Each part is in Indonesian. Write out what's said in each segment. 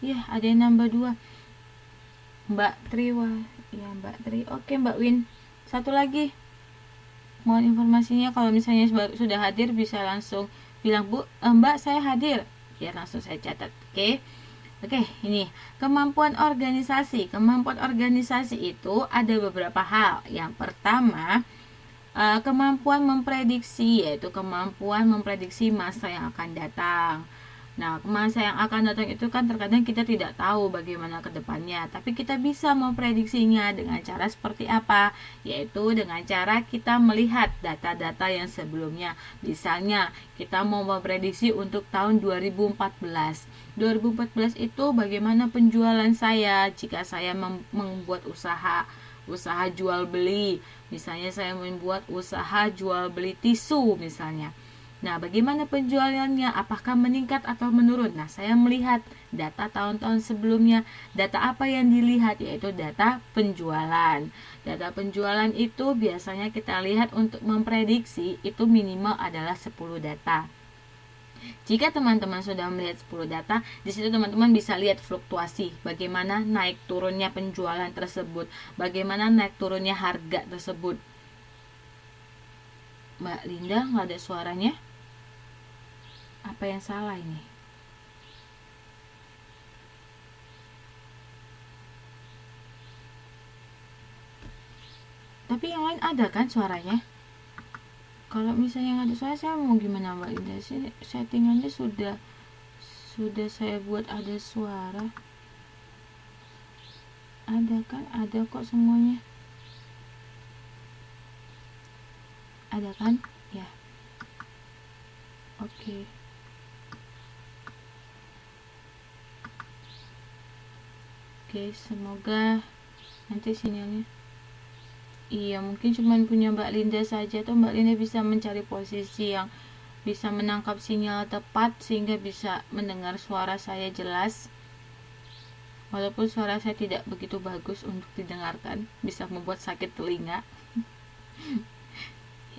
Ya, ada yang nambah 2. Mbak Tri, wah. Ya, Mbak Tri. Oke, Mbak Win. Satu lagi. Mohon informasinya, kalau misalnya sudah hadir bisa langsung bilang, Bu, Mbak saya hadir. Biar langsung saya catat. Oke. Oke, ini kemampuan organisasi. Kemampuan organisasi itu ada beberapa hal. Yang pertama, kemampuan memprediksi, yaitu kemampuan memprediksi masa yang akan datang. Nah, masa yang akan datang itu kan terkadang kita tidak tahu bagaimana ke depannya, tapi kita bisa memprediksinya dengan cara seperti apa? Yaitu dengan cara kita melihat data-data yang sebelumnya. Misalnya, kita mau memprediksi untuk tahun 2014. 2014 itu bagaimana penjualan saya jika saya membuat usaha jual beli. Misalnya saya membuat usaha jual beli tisu misalnya. Nah, bagaimana penjualannya? Apakah meningkat atau menurun? Nah, saya melihat data tahun-tahun sebelumnya. Data apa yang dilihat? Yaitu data penjualan. Data penjualan itu biasanya kita lihat untuk memprediksi itu minimal adalah 10 data. Jika teman-teman sudah melihat 10 data, di situ teman-teman bisa lihat fluktuasi, bagaimana naik turunnya penjualan tersebut, bagaimana naik turunnya harga tersebut. Mbak Linda, nggak ada suaranya? Apa yang salah ini? Tapi yang lain ada kan suaranya? Kalau misalnya nggak ada suara, saya mau gimana Mbak Linda? Settingannya sudah saya buat ada suara. Ada kan? Ada kok semuanya. Ada kan? Ya. Oke. Oke, semoga nanti sinyalnya. Iya, mungkin cuma punya Mbak Linda saja, atau Mbak Linda bisa mencari posisi yang bisa menangkap sinyal tepat sehingga bisa mendengar suara saya jelas. Walaupun suara saya tidak begitu bagus untuk didengarkan, bisa membuat sakit telinga.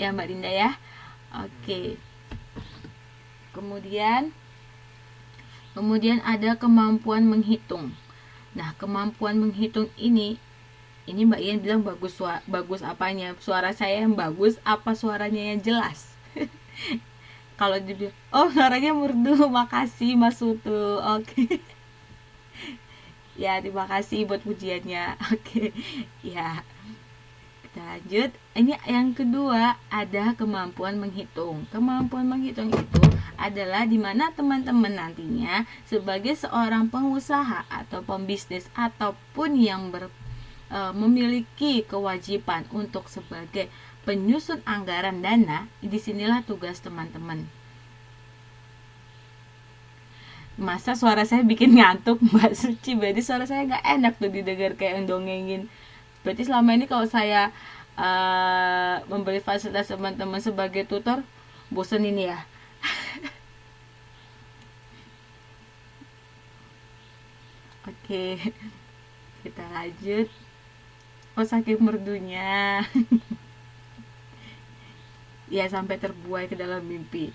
Ya Mbak Linda ya. Oke. Kemudian ada kemampuan menghitung. Nah, kemampuan menghitung ini Mbak Ian bilang bagus apanya? Suara saya yang bagus apa suaranya yang jelas? Kalau dibilang, oh suaranya merdu, makasih Mas Sutu. Oke. Ya, terima kasih buat pujiannya. Oke. Ya. Kita lanjut. Ini yang kedua, ada kemampuan menghitung. Kemampuan menghitung itu adalah dimana teman-teman nantinya sebagai seorang pengusaha atau pembisnis ataupun yang memiliki kewajiban untuk sebagai penyusun anggaran dana, disinilah tugas teman-teman. Masa suara saya bikin ngantuk Mbak Suci? Berarti suara saya nggak enak tuh didengar kayak dongengin. Berarti selama ini kalau saya memberi fasilitas teman-teman sebagai tutor, bosan ini ya. Oke, kita lanjut. Oh, saking merdunya. Ya, sampai terbuai ke dalam mimpi.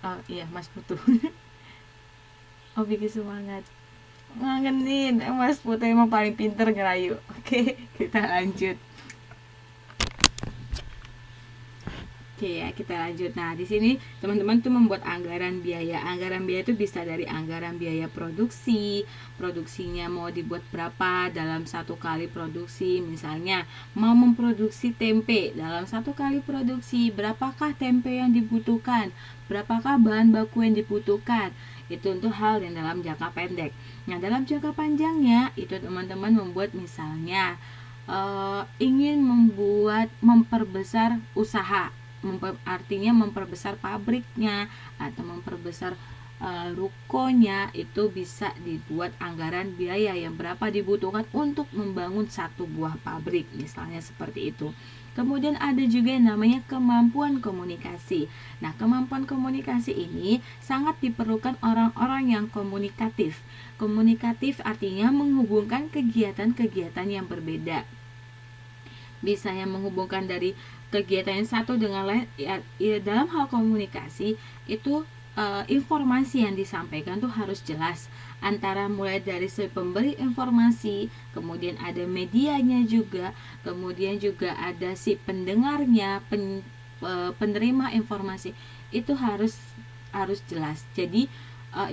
Oh iya, Mas Putu. Oh, bikin semangat. Ngangenin, Mas Putu emang paling pinter ngerayu. Oke, kita lanjut. Oke ya, kita lanjut. Nah, di sini teman-teman tuh membuat anggaran biaya. Anggaran biaya itu bisa dari anggaran biaya produksi, produksinya mau dibuat berapa dalam satu kali produksi. Misalnya, mau memproduksi tempe dalam satu kali produksi, berapakah tempe yang dibutuhkan? Berapakah bahan baku yang dibutuhkan? Itu untuk hal yang dalam jangka pendek. Nah, dalam jangka panjangnya, itu teman-teman membuat misalnya ingin memperbesar usaha, artinya memperbesar pabriknya atau memperbesar rukonya, itu bisa dibuat anggaran biaya yang berapa dibutuhkan untuk membangun satu buah pabrik, misalnya seperti itu. Kemudian ada juga yang namanya kemampuan komunikasi. Nah, kemampuan komunikasi ini sangat diperlukan orang-orang yang komunikatif. Komunikatif artinya menghubungkan kegiatan-kegiatan yang berbeda. bisa yang menghubungkan dari kegiatan yang satu dengan lain. Ya, dalam hal komunikasi itu informasi yang disampaikan tuh harus jelas, antara mulai dari si pemberi informasi, kemudian ada medianya juga, kemudian juga ada si pendengarnya, penerima informasi, itu harus jelas. Jadi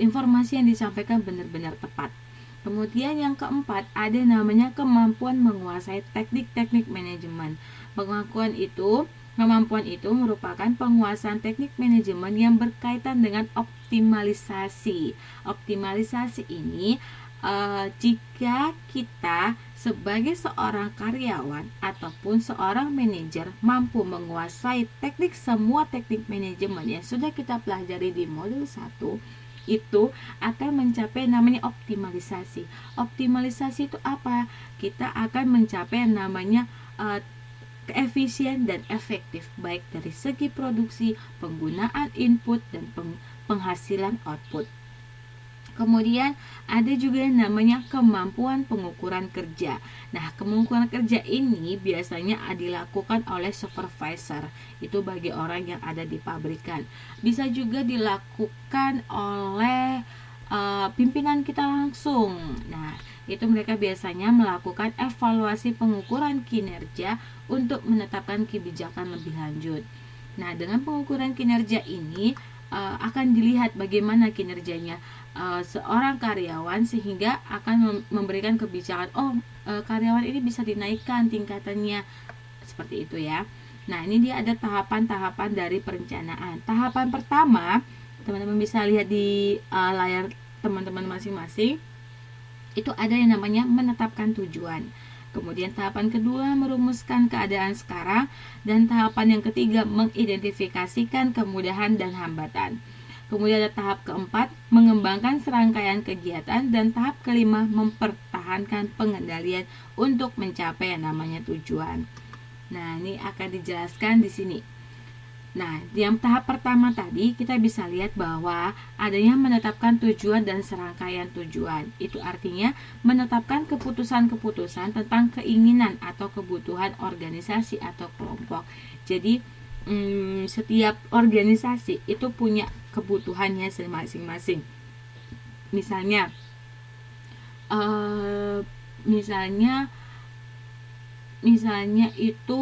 informasi yang disampaikan benar-benar tepat. Kemudian yang keempat, ada namanya kemampuan menguasai teknik-teknik manajemen. Kemampuan itu merupakan penguasaan teknik manajemen yang berkaitan dengan optimalisasi. Optimalisasi ini jika kita sebagai seorang karyawan ataupun seorang manajer mampu menguasai semua teknik manajemen yang sudah kita pelajari di modul 1, itu akan mencapai namanya optimalisasi. Optimalisasi itu apa? Kita akan mencapai namanya efisien dan efektif, baik dari segi produksi, penggunaan input, dan penghasilan output. Kemudian ada juga yang namanya kemampuan pengukuran kerja. Nah, pengukuran kerja ini biasanya dilakukan oleh supervisor. Itu bagi orang yang ada di pabrikan. Bisa juga dilakukan oleh pimpinan kita langsung. Nah, itu mereka biasanya melakukan evaluasi pengukuran kinerja untuk menetapkan kebijakan lebih lanjut. Nah, dengan pengukuran kinerja ini akan dilihat bagaimana kinerjanya seorang karyawan, sehingga akan memberikan kebijakan, karyawan ini bisa dinaikkan tingkatannya, seperti itu ya. Nah, ini dia ada tahapan-tahapan dari perencanaan. Tahapan pertama, teman-teman bisa lihat di layar teman-teman masing-masing, itu ada yang namanya menetapkan tujuan. Kemudian tahapan kedua, merumuskan keadaan sekarang. Dan tahapan yang ketiga, mengidentifikasikan kemudahan dan hambatan. Kemudian ada tahap keempat, mengembangkan serangkaian kegiatan. Dan tahap kelima, mempertahankan pengendalian untuk mencapai yang namanya tujuan. Nah, ini akan dijelaskan di sini. Nah, di tahap pertama tadi kita bisa lihat bahwa adanya menetapkan tujuan dan serangkaian tujuan. Itu artinya menetapkan keputusan-keputusan tentang keinginan atau kebutuhan organisasi atau kelompok. Jadi setiap organisasi itu punya kebutuhannya masing-masing. Misalnya itu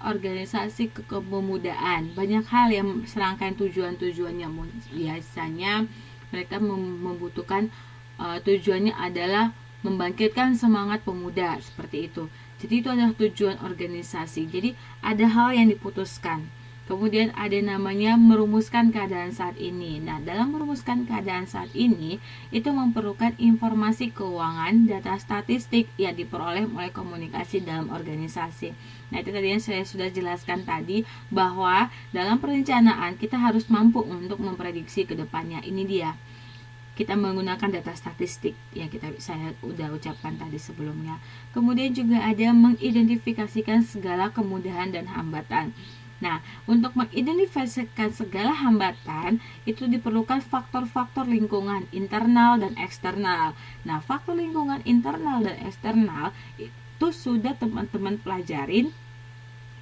organisasi kepemudaan, banyak hal yang serangkaian tujuannya. Biasanya mereka membutuhkan tujuannya adalah membangkitkan semangat pemuda, seperti itu. Jadi itu adalah tujuan organisasi. Jadi ada hal yang diputuskan. Kemudian ada namanya merumuskan keadaan saat ini. Nah, dalam merumuskan keadaan saat ini, itu memerlukan informasi keuangan, data statistik yang diperoleh oleh komunikasi dalam organisasi. Nah, itu tadi yang saya sudah jelaskan tadi, bahwa dalam perencanaan kita harus mampu untuk memprediksi ke depannya. Ini dia. Kita menggunakan data statistik yang saya udah ucapkan tadi sebelumnya. Kemudian juga ada mengidentifikasikan segala kemudahan dan hambatan. Nah, untuk mengidentifikasikan segala hambatan itu diperlukan faktor-faktor lingkungan internal dan eksternal. Nah, faktor lingkungan internal dan eksternal itu sudah teman-teman pelajarin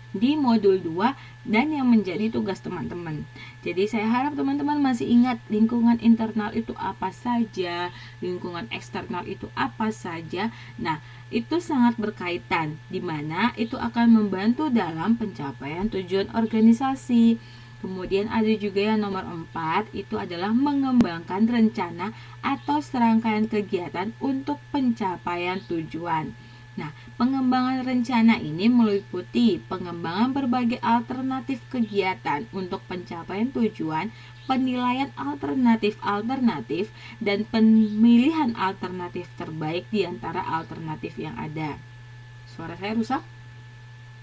di modul 2 dan yang menjadi tugas teman-teman. Jadi saya harap teman-teman masih ingat lingkungan internal itu apa saja, lingkungan eksternal itu apa saja. Nah, itu sangat berkaitan, di mana itu akan membantu dalam pencapaian tujuan organisasi. Kemudian ada juga yang nomor 4, itu adalah mengembangkan rencana atau serangkaian kegiatan untuk pencapaian tujuan. Nah, pengembangan rencana ini meliputi pengembangan berbagai alternatif kegiatan untuk pencapaian tujuan, penilaian alternatif-alternatif, dan pemilihan alternatif terbaik di antara alternatif yang ada. Suara saya rusak?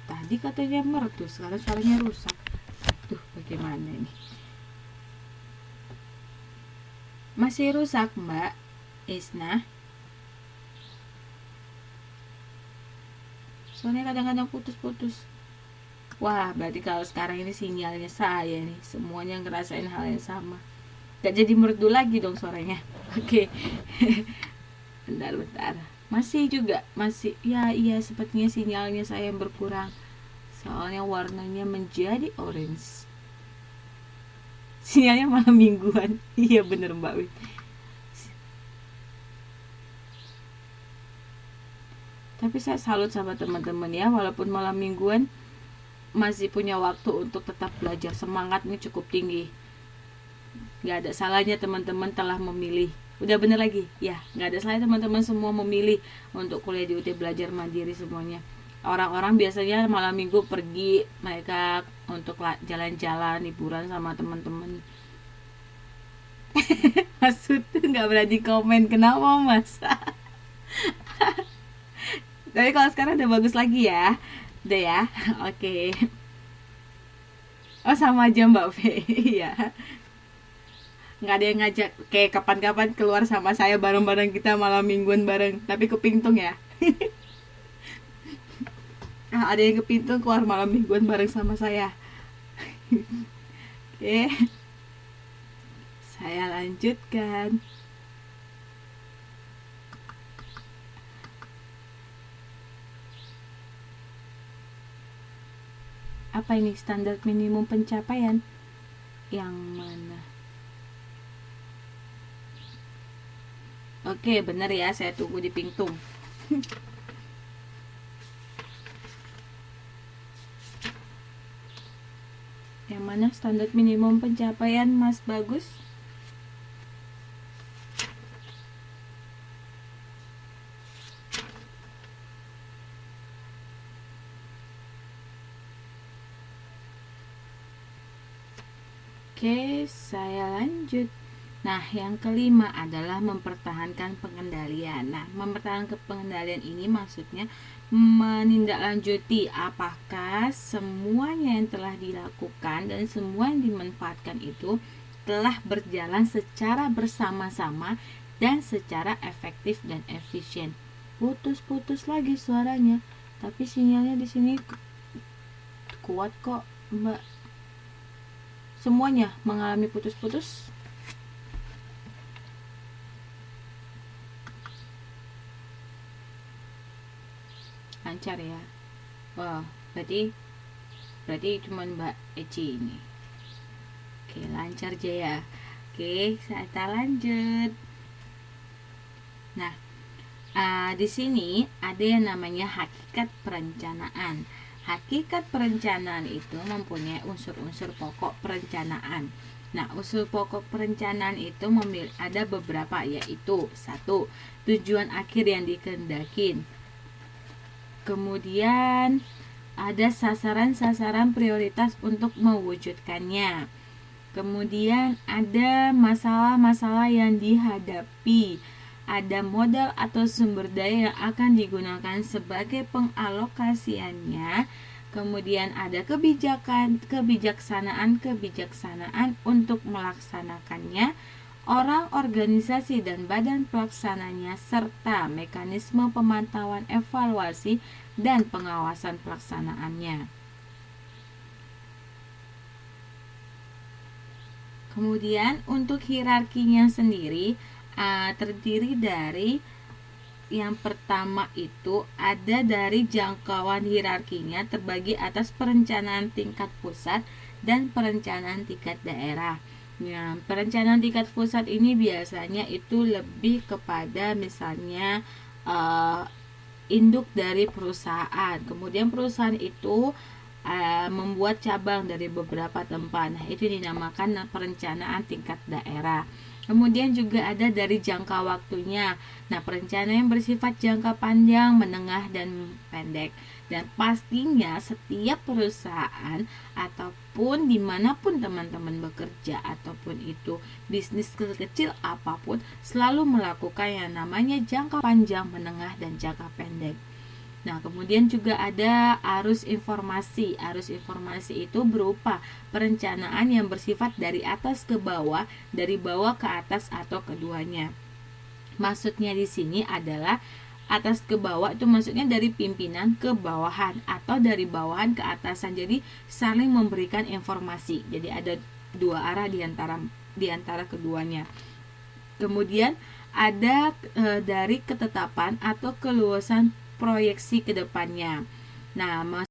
Tadi katanya merdu, sekarang suaranya rusak. Tuh, bagaimana ini? Masih rusak, Mbak Isna? Soalnya kadang-kadang putus-putus. Wah, berarti kalau sekarang ini sinyalnya saya nih, semuanya ngerasain hal yang sama. Gak jadi merdu lagi dong suaranya. Oke. Bentar. Masih juga, masih ya, iya sepertinya sinyalnya saya yang berkurang. Soalnya warnanya menjadi orange. Sinyalnya malam mingguan. Iya bener Mbak Win. Tapi saya salut sama teman-teman ya, walaupun malam mingguan masih punya waktu untuk tetap belajar. Semangatnya cukup tinggi. Gak ada salahnya teman-teman telah memilih. Udah bener lagi ya, gak ada salahnya teman-teman semua memilih untuk kuliah di UT belajar mandiri semuanya. Orang-orang biasanya malam minggu pergi mereka untuk jalan-jalan liburan sama teman-teman. Maksud nggak berani komen, kenapa Mas? Tapi kalau sekarang udah bagus lagi ya, udah ya. Oke. Oh sama aja Mbak V. Iya. Nggak ada yang ngajak kayak kapan-kapan keluar sama saya bareng-bareng, kita malam mingguan bareng, tapi ke Pingtung ya. Ada yang ke Pingtung keluar malam mingguan bareng sama saya. Oke, saya lanjutkan. Apa ini standar minimum pencapaian? Yang mana? Oke, bener ya, saya tunggu di Pingtung. Yang mana standar minimum pencapaian Mas Bagus? Oke, saya lanjut. Nah, yang kelima adalah mempertahankan pengendalian. Nah, mempertahankan pengendalian ini maksudnya menindaklanjuti apakah semuanya yang telah dilakukan dan semua yang dimanfaatkan itu telah berjalan secara bersama-sama dan secara efektif dan efisien. Putus-putus lagi suaranya, tapi sinyalnya di sini kuat kok, Mbak. Semuanya mengalami putus-putus. Lancar ya. Wah, berarti cuma Mbak Eci ini. Oke, lancar aja ya. Oke, kita lanjut. Nah, di sini ada yang namanya hakikat perencanaan. Hakikat perencanaan itu mempunyai unsur-unsur pokok perencanaan. Nah, unsur pokok perencanaan itu ada beberapa, yaitu 1. Tujuan akhir yang dikehendaki. Kemudian ada sasaran-sasaran prioritas untuk mewujudkannya. Kemudian ada masalah-masalah yang dihadapi. Ada modal atau sumber daya yang akan digunakan sebagai pengalokasiannya. Kemudian ada kebijaksanaan untuk melaksanakannya, orang, organisasi, dan badan pelaksananya, serta mekanisme pemantauan, evaluasi, dan pengawasan pelaksanaannya. Kemudian untuk hierarkinya sendiri terdiri dari yang pertama itu ada dari jangkauan hierarkinya terbagi atas perencanaan tingkat pusat dan perencanaan tingkat daerah. Ya, perencanaan tingkat pusat ini biasanya itu lebih kepada misalnya induk dari perusahaan. Kemudian perusahaan itu membuat cabang dari beberapa tempat. Nah, itu dinamakan perencanaan tingkat daerah. Kemudian juga ada dari jangka waktunya. Nah, perencanaan yang bersifat jangka panjang, menengah, dan pendek. Dan pastinya setiap perusahaan ataupun dimanapun teman-teman bekerja ataupun itu bisnis kecil apapun selalu melakukan yang namanya jangka panjang, menengah, dan jangka pendek. Nah, kemudian juga ada arus informasi. Arus informasi itu berupa perencanaan yang bersifat dari atas ke bawah, dari bawah ke atas atau keduanya. Maksudnya di sini adalah atas ke bawah itu maksudnya dari pimpinan ke bawahan atau dari bawahan ke atasan. Jadi saling memberikan informasi. Jadi ada dua arah di antara keduanya. Kemudian ada dari ketetapan atau keluasan proyeksi ke depannya. Nah,